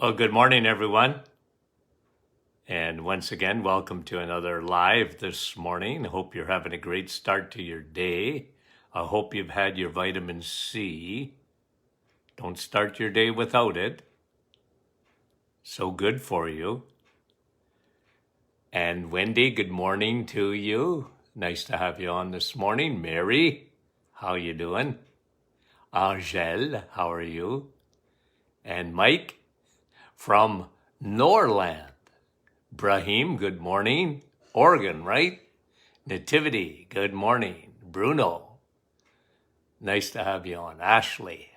Well, good morning, everyone. And once again, welcome to another live this morning. Hope you're having a great start to your day. I hope you've had your vitamin C. Don't start your day without it. So good for you. And Wendy, good morning to you. Nice to have you on this morning. Mary, how you doing? Angel, how are you? And Mike from Norland. Brahim, good morning. Oregon, right? Nativity, good morning. Bruno, nice to have you on. Ashley,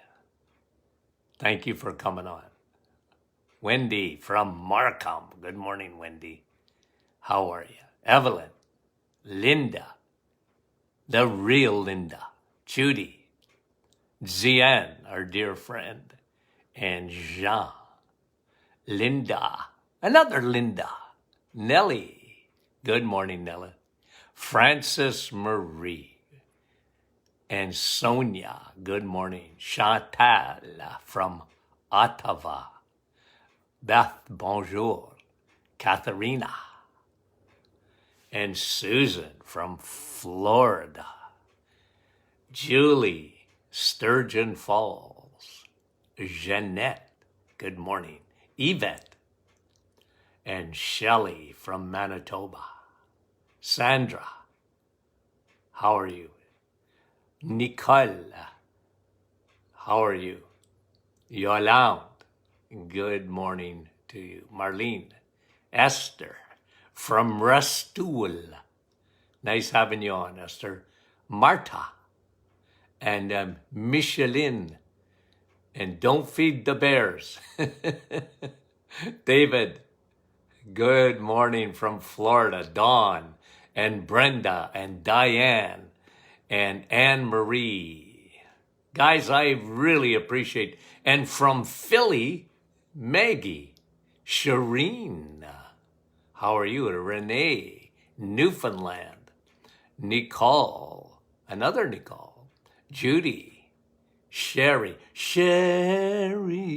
thank you for coming on. Wendy from Markham, good morning, Wendy. How are you? Evelyn, Linda, the real Linda, Judy, Zian, our dear friend, and Jean, Linda, another Linda, Nellie, good morning, Nellie, Frances Marie, and Sonia, good morning, Chantal from Ottawa, Beth, bonjour, Katharina, and Susan from Florida, Julie, Sturgeon Falls, Jeanette, good morning, Yvette, and Shelley from Manitoba. Sandra, how are you? Nicole, how are you? Yolande, good morning to you. Marlene, Esther from Restoule. Nice having you on, Esther. Marta, and Micheline, and don't feed the bears. David, good morning from Florida. Dawn, and Brenda, and Diane, and Anne-Marie. Guys, I really appreciate. And from Philly, Maggie, Shireen, how are you? Renee, Newfoundland, Nicole, another Nicole, Judy, Sherry, Sharon,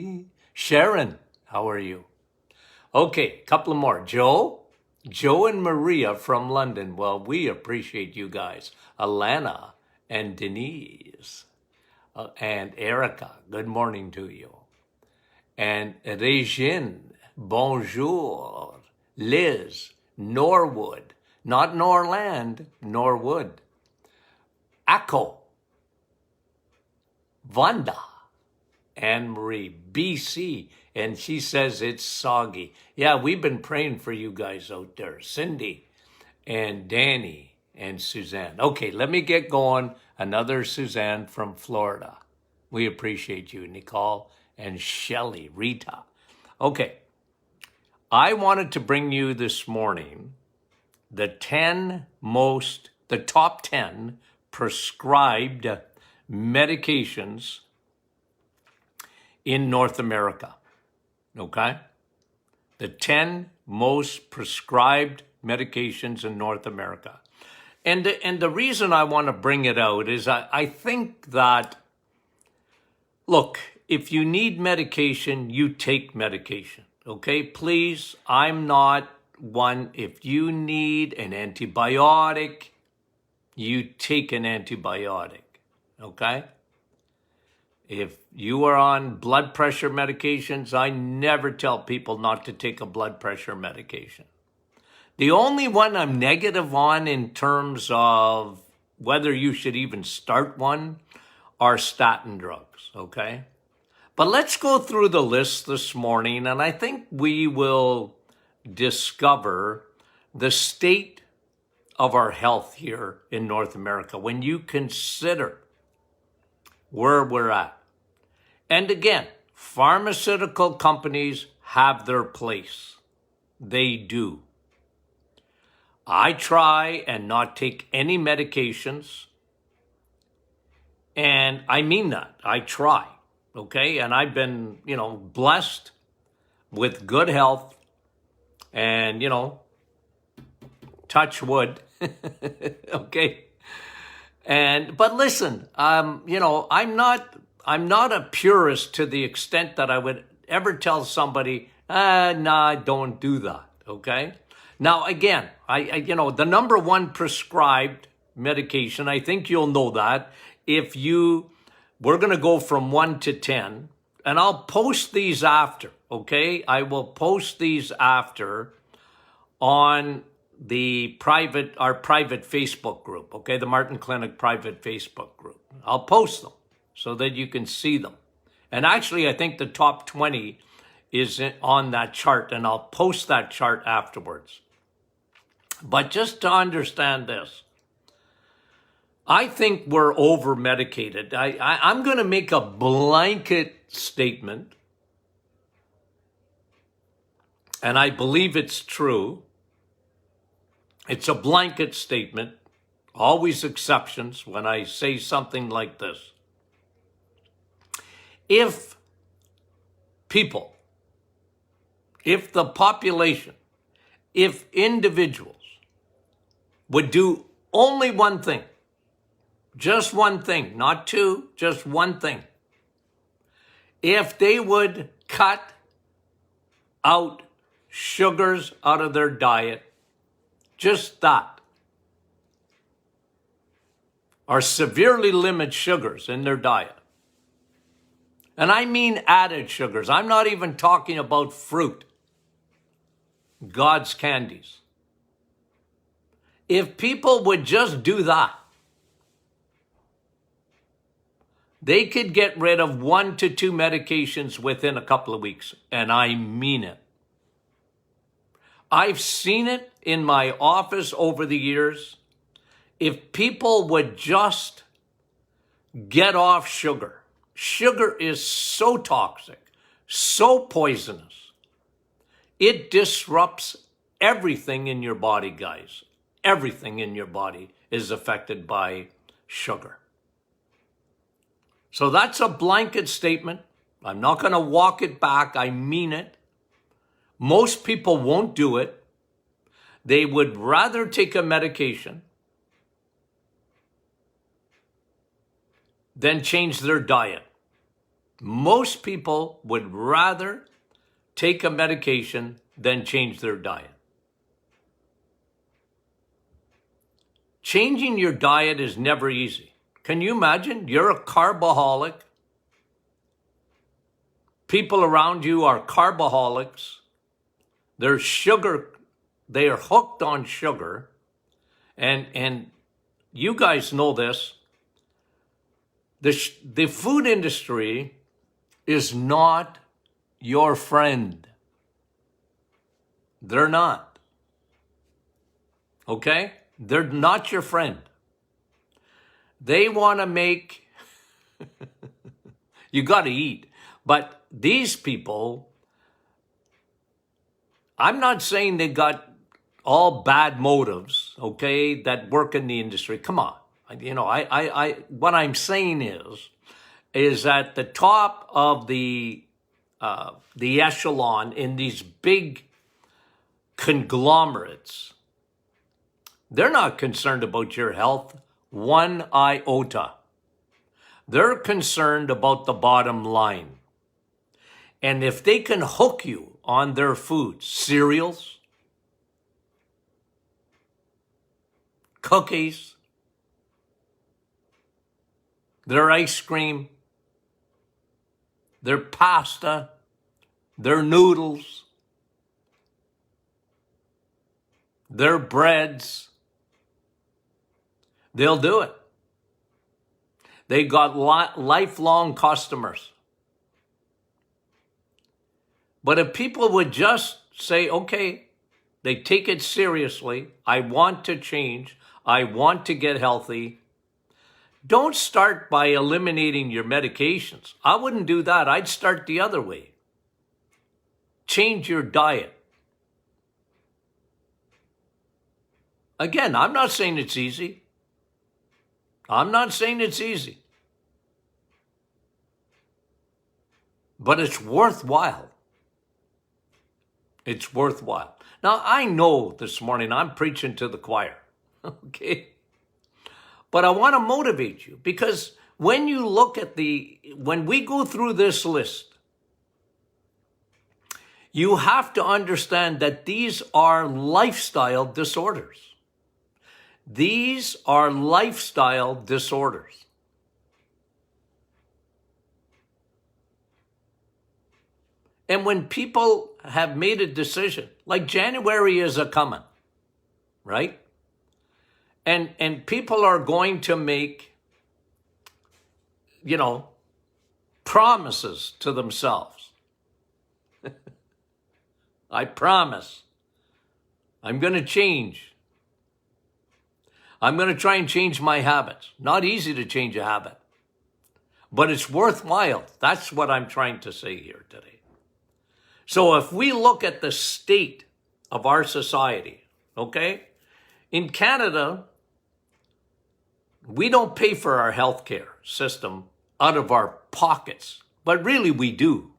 how are you? Okay, couple of more. Joe and Maria from London. Well, we appreciate you guys. Alana and Denise and Erica, good morning to you. And Regine, bonjour. Liz, Norwood, not Norland, Norwood. Akko, Vanda, Anne-Marie, BC, and she says it's soggy. Yeah, we've been praying for you guys out there. Cindy and Danny and Suzanne. Okay, let me get going. Another Suzanne from Florida. We appreciate you, Nicole and Shelley, Rita. Okay, I wanted to bring you this morning the top 10 prescribed medications in North America, okay? The 10 most prescribed medications in North America. And the reason I want to bring it out is I think that, look, if you need medication, you take medication, okay? Please, I'm not one, if you need an antibiotic, you take an antibiotic, okay? If you are on blood pressure medications, I never tell people not to take a blood pressure medication. The only one I'm negative on in terms of whether you should even start one are statin drugs, okay? But let's go through the list this morning, and I think we will discover the state of our health here in North America when you consider where we're at. And again, pharmaceutical companies have their place. They do. I try and not take any medications. And I mean that. I try. Okay? And I've been, blessed with good health and, touch wood. Okay? But listen, I'm not a purist to the extent that I would ever tell somebody, nah, don't do that, okay? Now, again, the number one prescribed medication, I think you'll know that, we're going to go from 1 to 10, and I'll post these after, okay? I will post these after on our private Facebook group, okay? The Martin Clinic private Facebook group. I'll post them so that you can see them. And actually, I think the top 20 is on that chart, and I'll post that chart afterwards. But just to understand this, I think we're over-medicated. I'm going to make a blanket statement, and I believe it's true. It's a blanket statement, always exceptions when I say something like this. If the population, if individuals would do only one thing, just one thing, not two, just one thing, if they would cut out sugars out of their diet, just that, or severely limit sugars in their diet. And I mean added sugars. I'm not even talking about fruit, God's candies. If people would just do that, they could get rid of 1 to 2 medications within a couple of weeks. And I mean it. I've seen it in my office over the years. If people would just get off sugar. Sugar is so toxic, so poisonous. It disrupts everything in your body, guys. Everything in your body is affected by sugar. So that's a blanket statement. I'm not going to walk it back. I mean it. Most people won't do it. They would rather take a medication than change their diet. Most people would rather take a medication than change their diet. Changing your diet is never easy. Can you imagine? You're a carbaholic. People around you are carbaholics. They're sugar. They are hooked on sugar. And you guys know this. The food industry is not your friend. They're not. Okay? They're not your friend. They want to make, you got to eat. But these people, I'm not saying they got all bad motives, okay, that work in the industry. Come on. What I'm saying is at the top of the echelon in these big conglomerates, they're not concerned about your health one iota. They're concerned about the bottom line. And if they can hook you on their food, cereals, cookies, their ice cream, their pasta, their noodles, their breads, they'll do it. They got lifelong customers. But if people would just say, okay, they take it seriously, I want to change, I want to get healthy, don't start by eliminating your medications. I wouldn't do that. I'd start the other way. Change your diet. Again, I'm not saying it's easy. I'm not saying it's easy. But it's worthwhile. It's worthwhile. Now, I know this morning I'm preaching to the choir, okay? But I want to motivate you because when you look at when we go through this list, You have to understand that these are lifestyle disorders. These are lifestyle disorders. And when people have made a decision, like January is a-coming, right? And people are going to make, promises to themselves. I promise. I'm going to change. I'm going to try and change my habits. Not easy to change a habit, but it's worthwhile. That's what I'm trying to say here today. So if we look at the state of our society, okay, in Canada, we don't pay for our healthcare system out of our pockets, but really we do.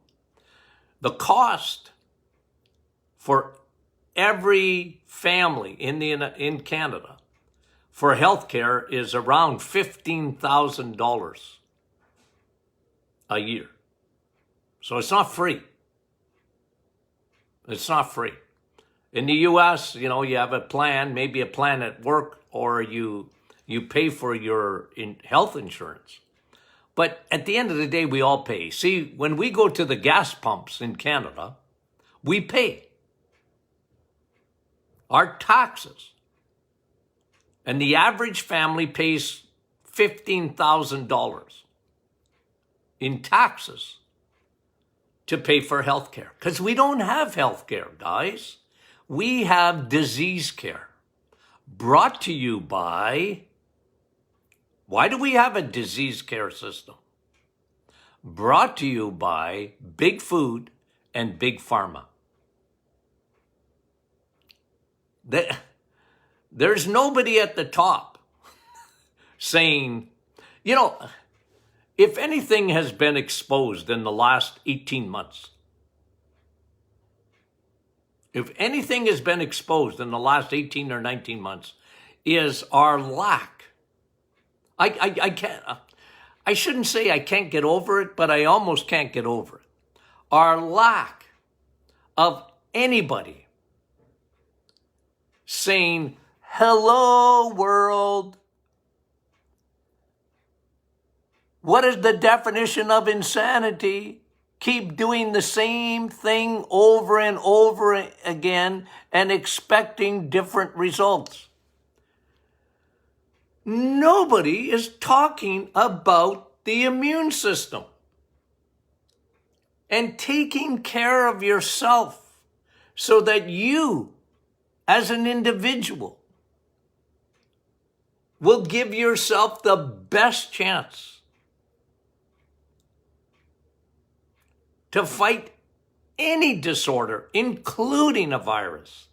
The cost for every family in Canada for healthcare is around $15,000 a year. So it's not free. It's not free. In the US, you have a plan, maybe a plan at work, or you pay for your health insurance. But at the end of the day, we all pay. See, when we go to the gas pumps in Canada, we pay our taxes. And the average family pays $15,000 in taxes to pay for health care. Because we don't have health care, guys. We have disease care. Brought to you by... Why do we have a disease care system? Brought to you by Big Food and Big Pharma. There's nobody at the top saying, if anything has been exposed in the last 18 months, if anything has been exposed in the last 18 or 19 months, is our lack. I shouldn't say I can't get over it, but I almost can't get over it. Our lack of anybody saying, hello, world. What is the definition of insanity? Keep doing the same thing over and over again and expecting different results. Nobody is talking about the immune system and taking care of yourself so that you, as an individual, will give yourself the best chance to fight any disorder, including a virus.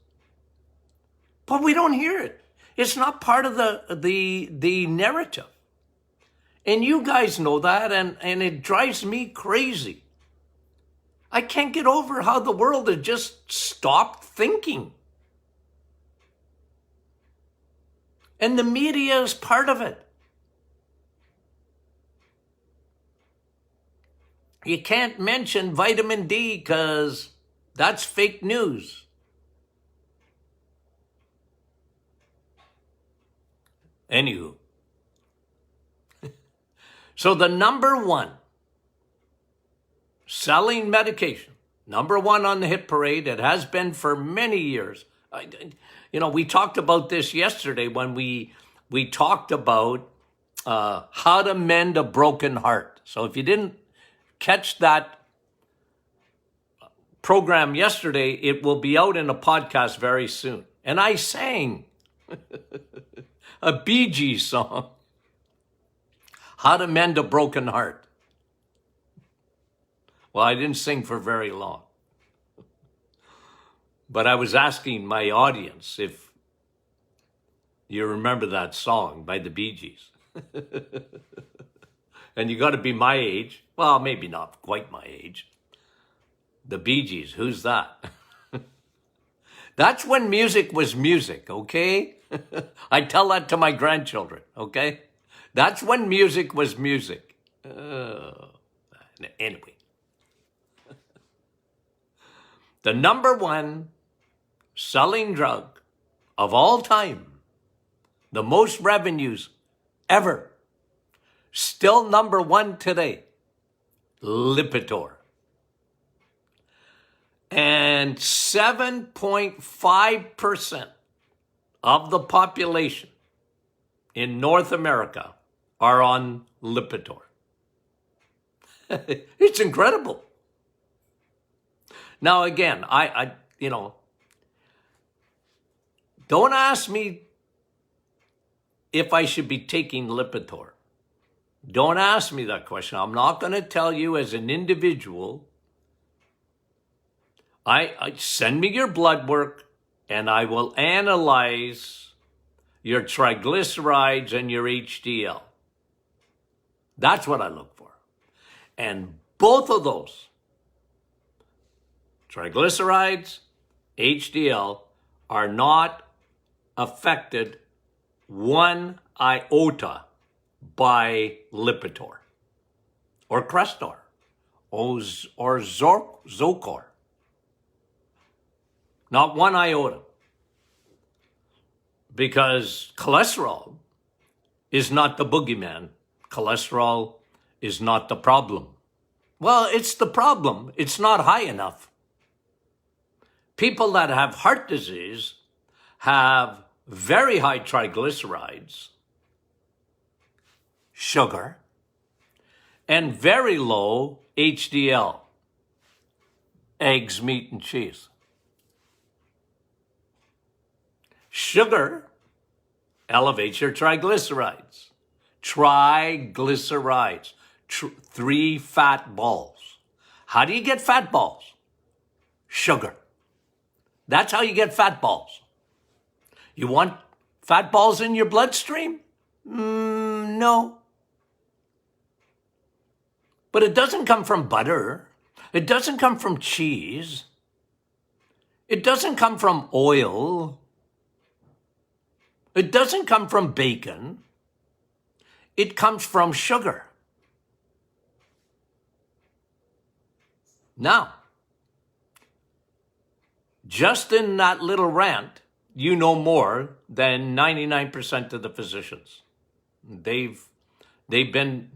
But we don't hear it. It's not part of the narrative. And you guys know that, and it drives me crazy. I can't get over how the world has just stopped thinking. And the media is part of it. You can't mention vitamin D because that's fake news. Anywho. So the number one selling medication, number one on the hit parade, it has been for many years. We talked about this yesterday when we talked about how to mend a broken heart. So if you didn't catch that program yesterday, it will be out in a podcast very soon. And I sang a Bee Gees song, How to Mend a Broken Heart. Well, I didn't sing for very long. But I was asking my audience if you remember that song by the Bee Gees. And you got to be my age. Well, maybe not quite my age. The Bee Gees, who's that? That's when music was music, okay? I tell that to my grandchildren, okay? That's when music was music. Anyway. The number one selling drug of all time, the most revenues ever, still number one today, Lipitor. And 7.5% of the population in North America are on Lipitor. It's incredible. Now, again, I don't ask me if I should be taking Lipitor. Don't ask me that question. I'm not going to tell you as an individual. I send me your blood work and I will analyze your triglycerides and your HDL. That's what I look for. And both of those, triglycerides, HDL, are not affected one iota by Lipitor or Crestor or Zocor. Not one iota. Because cholesterol is not the boogeyman. Cholesterol is not the problem. Well, it's the problem. It's not high enough. People that have heart disease have very high triglycerides, sugar, and very low HDL, eggs, meat, and cheese. Sugar elevates your triglycerides. Triglycerides, 3 fat balls. How do you get fat balls? Sugar. That's how you get fat balls. You want fat balls in your bloodstream? No. But it doesn't come from butter. It doesn't come from cheese. It doesn't come from oil. It doesn't come from bacon. It comes from sugar. Now, just in that little rant, you know more than 99% of the physicians. They've been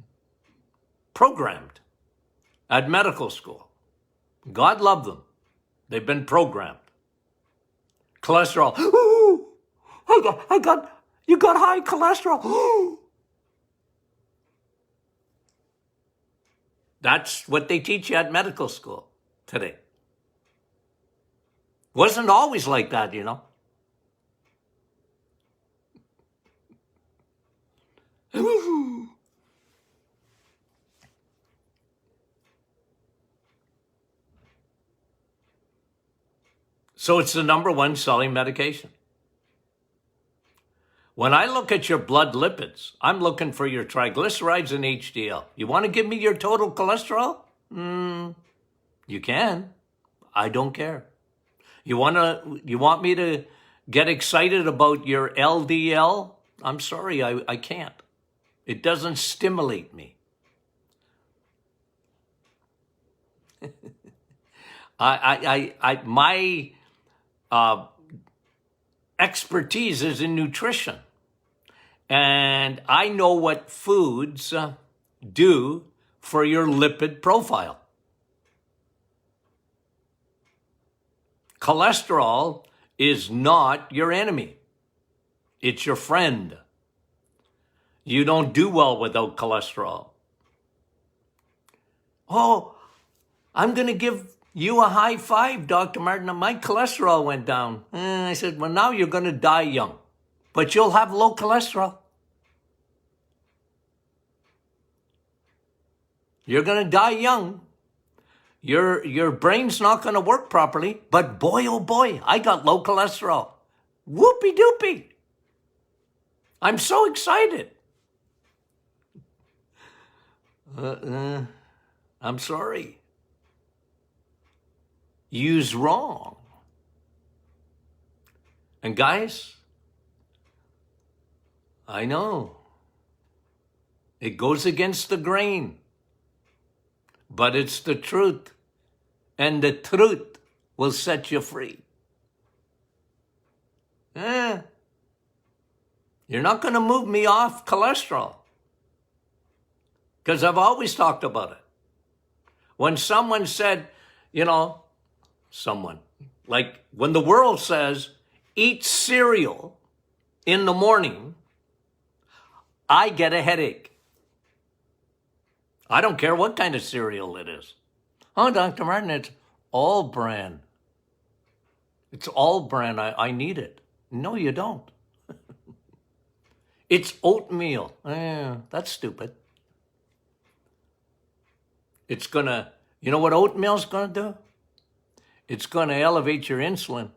programmed at medical school. God love them. They've been programmed. Cholesterol. Ooh, you got high cholesterol. Ooh. That's what they teach you at medical school today. Wasn't always like that, you know. So it's the number one selling medication. When I look at your blood lipids, I'm looking for your triglycerides and HDL. You want to give me your total cholesterol? You can. I don't care. You want me to get excited about your LDL? I'm sorry, I can't. It doesn't stimulate me. My expertise is in nutrition. And I know what foods do for your lipid profile. Cholesterol is not your enemy. It's your friend. You don't do well without cholesterol. Oh, I'm going to give you a high five, Dr. Martin. My cholesterol went down. I said, well, now you're going to die young, but you'll have low cholesterol. You're going to die young. Your brain's not going to work properly, but boy, oh boy, I got low cholesterol. Whoopie doopie. I'm so excited. I'm sorry. You's wrong. And guys, I know it goes against the grain, but it's the truth. And the truth will set you free. You're not going to move me off cholesterol, because I've always talked about it. When someone said, like when the world says, eat cereal in the morning, I get a headache. I don't care what kind of cereal it is. Oh, Dr. Martin, it's all bran. It's all bran. I need it. No, you don't. It's oatmeal. That's stupid. It's gonna, you know what oatmeal's gonna do? It's gonna elevate your insulin.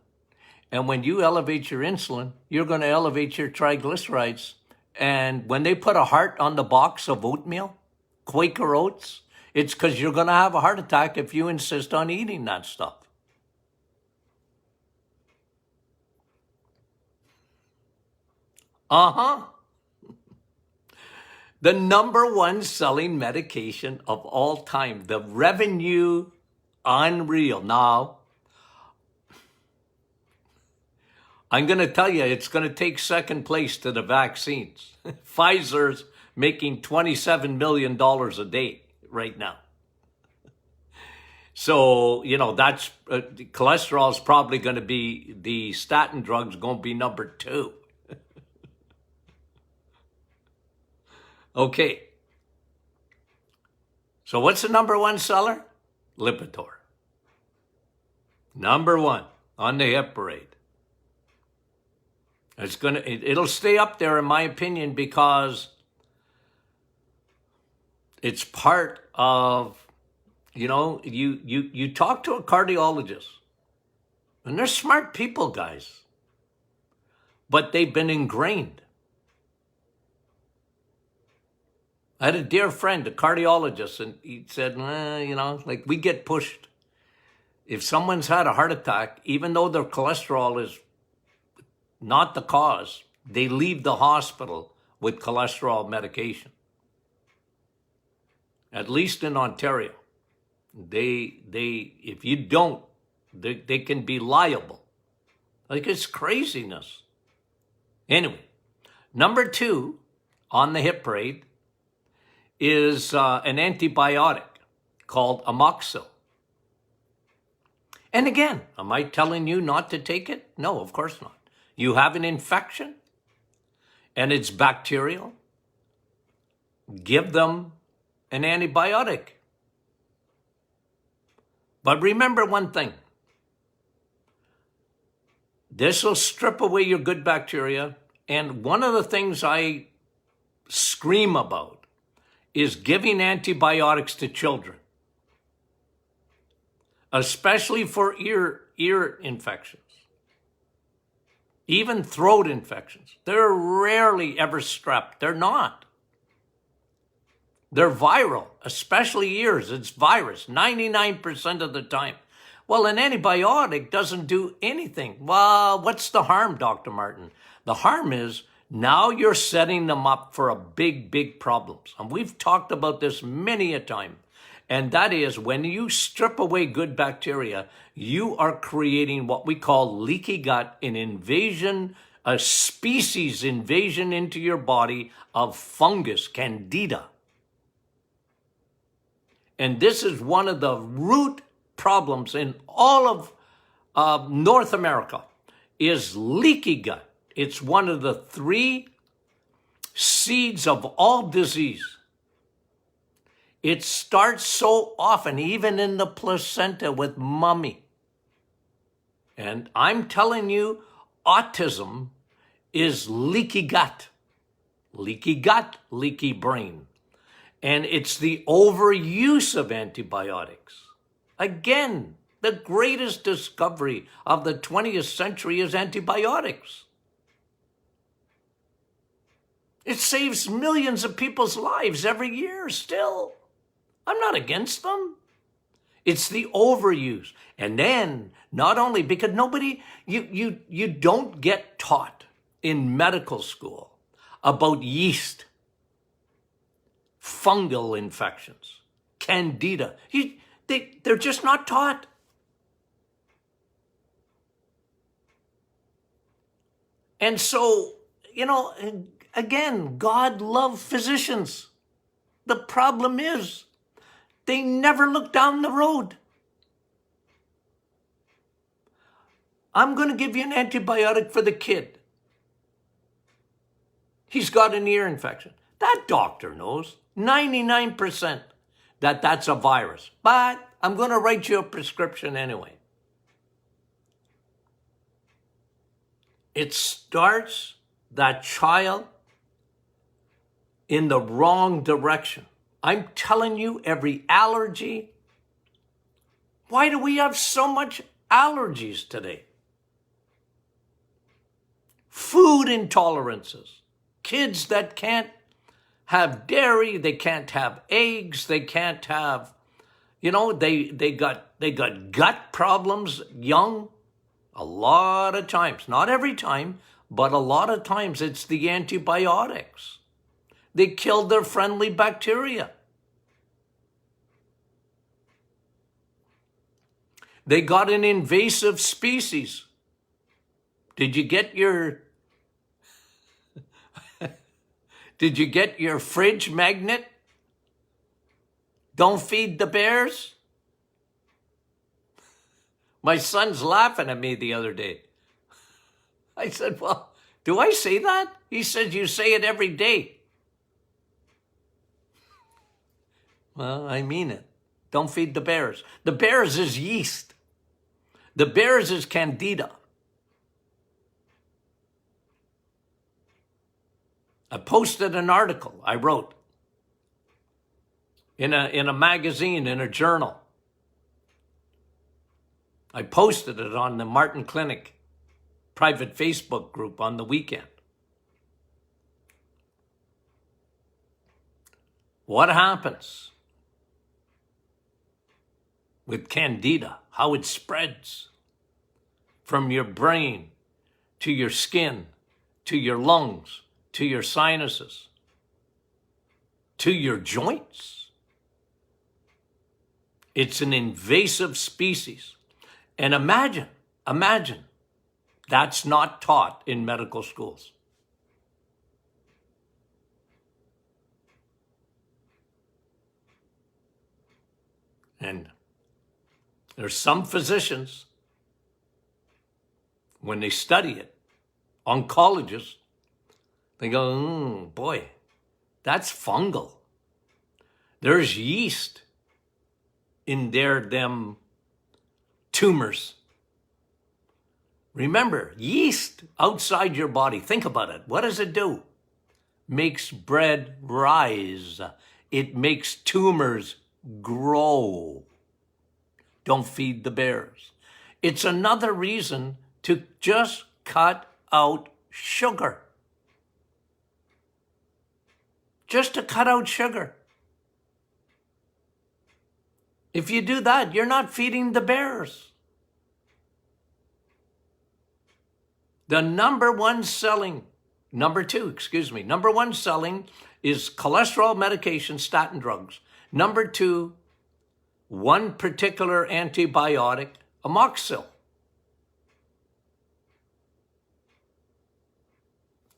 And when you elevate your insulin, you're gonna elevate your triglycerides. And when they put a heart on the box of oatmeal, Quaker Oats, it's because you're gonna have a heart attack if you insist on eating that stuff. The number one selling medication of all time. The revenue, unreal. Now, I'm going to tell you, it's going to take second place to the vaccines. Pfizer's making $27 million a day right now. So, that's cholesterol is probably going to be, the statin drugs going to be number 2. Okay. So what's the number one seller? Lipitor. Number 1 on the hit parade. It'll stay up there in my opinion because it's part of, you talk to a cardiologist, and they're smart people, guys, but they've been ingrained. I had a dear friend, a cardiologist, and he said, like we get pushed. If someone's had a heart attack, even though their cholesterol is not the cause, they leave the hospital with cholesterol medication. At least in Ontario. If you don't, they can be liable. Like, it's craziness. Anyway, number 2 on the hit parade is an antibiotic called amoxil. And again, am I telling you not to take it? No, of course not. You have an infection and it's bacterial, give them an antibiotic. But remember one thing. This will strip away your good bacteria. And one of the things I scream about is giving antibiotics to children, especially for ear infections, even throat infections. They're rarely ever strep. They're not. They're viral, especially ears. It's virus 99% of the time. Well, an antibiotic doesn't do anything. Well, what's the harm, Dr. Martin? The harm is now you're setting them up for a big problems. And we've talked about this many a time. And that is when you strip away good bacteria, you are creating what we call leaky gut, an invasion, a species invasion into your body of fungus, candida. And this is one of the root problems in all of North America is leaky gut. It's one of the 3 seeds of all disease. It starts so often, even in the placenta with mommy. And I'm telling you, autism is leaky gut, leaky brain. And it's the overuse of antibiotics. Again, the greatest discovery of the 20th century is antibiotics. It saves millions of people's lives every year still. I'm not against them. It's the overuse. And then, not only because you don't get taught in medical school about yeast, fungal infections, candida. They're just not taught. And so, again, God loved physicians. The problem is they never look down the road. I'm going to give you an antibiotic for the kid. He's got an ear infection. That doctor knows 99% that that's a virus. But I'm going to write you a prescription anyway. It starts that child in the wrong direction. I'm telling you, every allergy. Why do we have so much allergies today? Food intolerances. Kids that can't have dairy, they can't have eggs, they can't have, they got gut problems young. A lot of times, not every time, but a lot of times it's the antibiotics. They killed their friendly bacteria. They got an invasive species. Did you get your fridge magnet? Don't feed the bears? My son's laughing at me the other day. I said, well, do I say that? He said, you say it every day. Well, I mean it. Don't feed the bears. The bears is yeast. The bears is candida. I posted an article I wrote in a magazine, in a journal. I posted it on the Martin Clinic private Facebook group on the weekend. What happens with candida? How it spreads from your brain to your skin, to your lungs, to your sinuses, to your joints. It's an invasive species. And imagine, that's not taught in medical schools. And there's some physicians, when they study it, oncologists, they go, boy, that's fungal. There's yeast in them tumors. Remember, yeast outside your body, think about it. What does it do? Makes bread rise. It makes tumors grow. Don't feed the bears. It's another reason to just cut out sugar. Just to cut out sugar. If you do that, you're not feeding the bears. The number one selling is cholesterol medication, statin drugs. Number 2, one particular antibiotic, amoxicillin.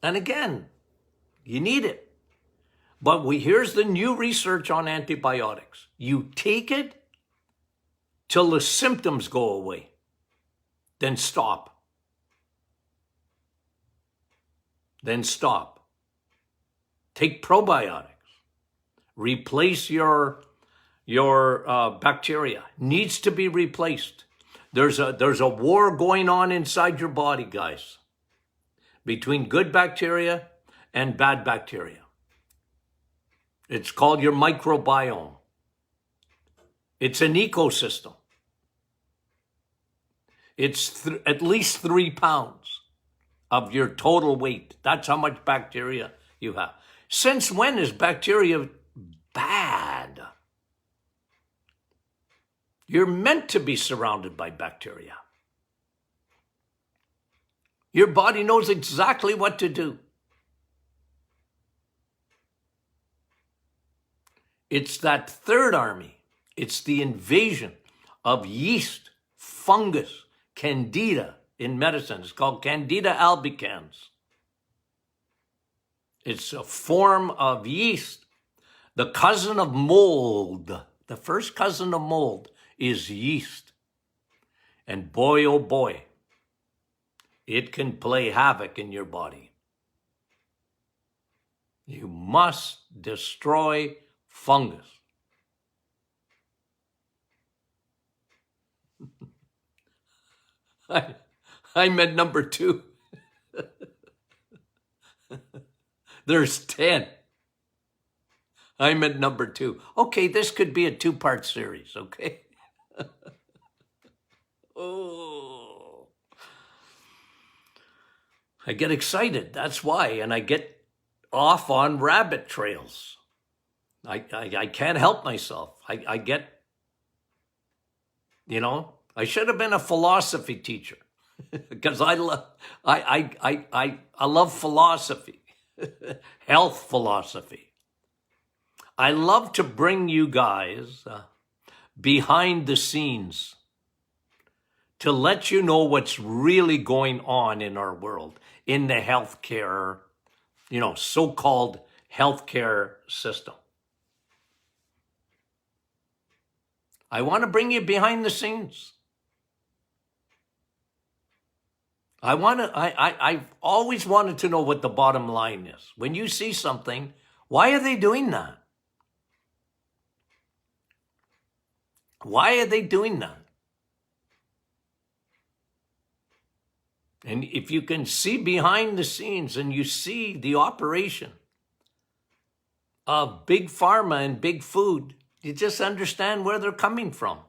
And again, you need it. But here's the new research on antibiotics. You take it till the symptoms go away. Then stop. Take probiotics. Replace your bacteria. Needs to be replaced. There's a war going on inside your body, guys, between good bacteria and bad bacteria. It's called your microbiome. It's an ecosystem. It's at least 3 pounds of your total weight. That's how much bacteria you have. Since when is bacteria bad? You're meant to be surrounded by bacteria. Your body knows exactly what to do. It's that third army. It's the invasion of yeast, fungus, candida in medicine. It's called Candida albicans. It's a form of yeast. The cousin of mold, the first cousin of mold is yeast. And boy, oh boy, it can play havoc in your body. You must destroy fungus. I'm at number 2. There's 10. I'm at number 2. Okay, this could be a 2-part series, okay? Oh, I get excited. That's why. And I get off on rabbit trails. I can't help myself. I get, I should have been a philosophy teacher because I love philosophy, health philosophy. I love to bring you guys behind the scenes to let you know what's really going on in our world, in the healthcare, so-called healthcare system. I want to bring you behind the scenes. I've always wanted to know what the bottom line is. When you see something, why are they doing that? Why are they doing that? And if you can see behind the scenes and you see the operation of big pharma and big food, you just understand where they're coming from.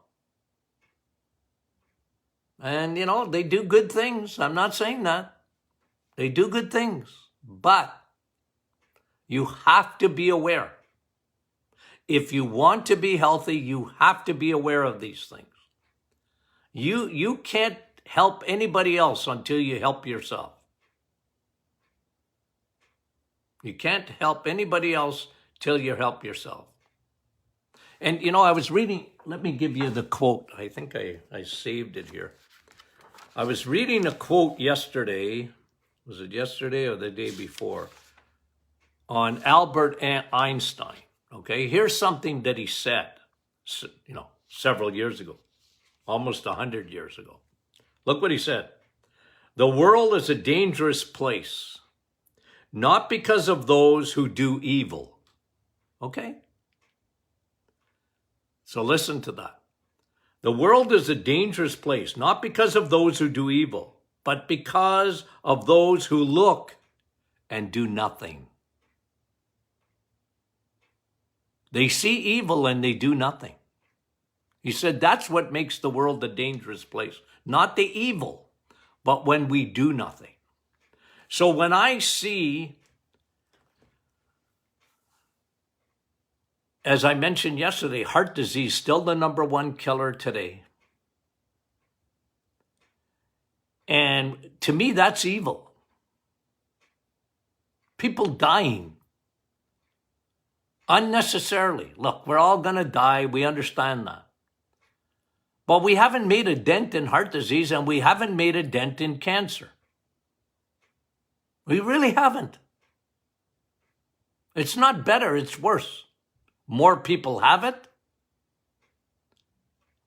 And, they do good things. I'm not saying that. They do good things. But you have to be aware. If you want to be healthy, you have to be aware of these things. You can't help anybody else until you help yourself. You can't help anybody else till you help yourself. And, I was reading, let me give you the quote. I think I saved it here. I was reading a quote yesterday. Was it yesterday or the day before? On Albert Einstein. Okay, here's something that he said, several years ago, almost 100 years ago. Look what he said. The world is a dangerous place, not because of those who do evil. Okay? So listen to that. The world is a dangerous place, not because of those who do evil, but because of those who look and do nothing. They see evil and they do nothing. He said that's what makes the world a dangerous place. Not the evil, but when we do nothing. So when I see, as I mentioned yesterday, heart disease still the number 1 killer today. And to me, that's evil. People dying unnecessarily. Look, we're all going to die. We understand that. But we haven't made a dent in heart disease and we haven't made a dent in cancer. We really haven't. It's not better, it's worse. More people have it.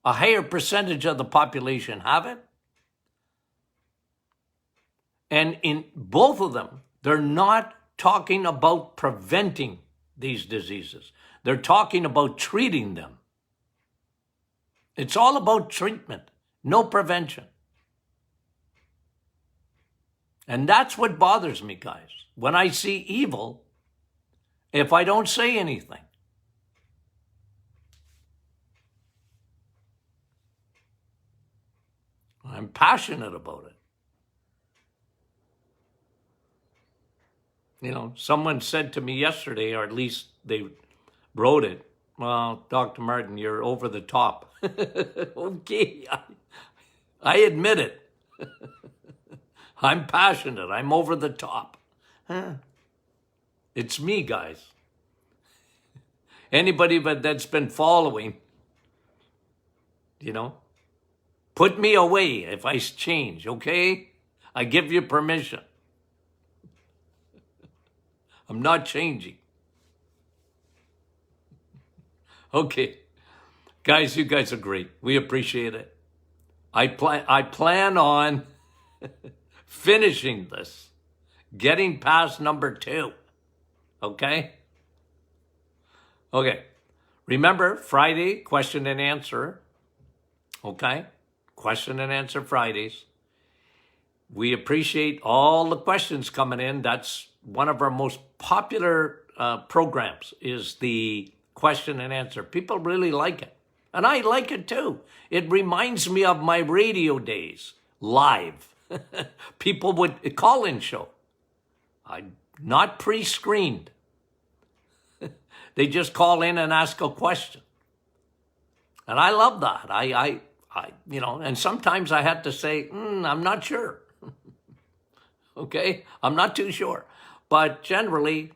A higher percentage of the population have it. And in both of them, they're not talking about preventing these diseases. They're talking about treating them. It's all about treatment, no prevention. And that's what bothers me, guys. When I see evil, if I don't say anything. I'm passionate about it. Someone said to me yesterday, or at least they wrote it, well, Dr. Martin, you're over the top. Okay, I admit it. I'm passionate. I'm over the top. It's me, guys. Anybody that's been following, put me away if I change, okay? I give you permission. I'm not changing. Okay. Guys, you guys are great. We appreciate it. I plan on finishing this, getting past number 2. Okay? Okay. Remember, Friday, question and answer. Okay? Question and answer Fridays. We appreciate all the questions coming in. That's one of our most popular programs, is the question and answer. People really like it. And I like it too. It reminds me of my radio days, live. People would call-in show. Not pre-screened. They just call in and ask a question. And I love that. I and sometimes I had to say, I'm not sure. Okay? I'm not too sure. But generally,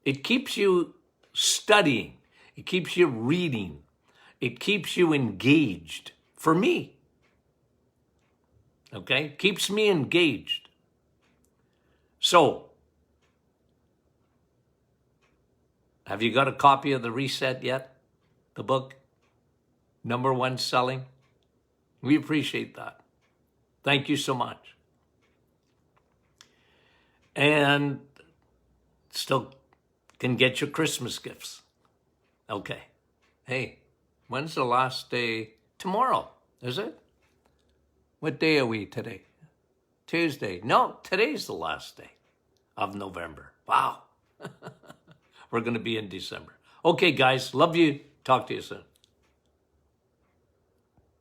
it keeps you studying. It keeps you reading. It keeps you engaged. For me. Okay? Keeps me engaged. So, have you got a copy of The Reset yet? The book? #1 selling? We appreciate that. Thank you so much. And still can get your Christmas gifts. Okay. Hey, when's the last day? Tomorrow, is it? What day are we today? Tuesday. No, today's the last day of November. Wow. We're going to be in December. Okay, guys. Love you. Talk to you soon.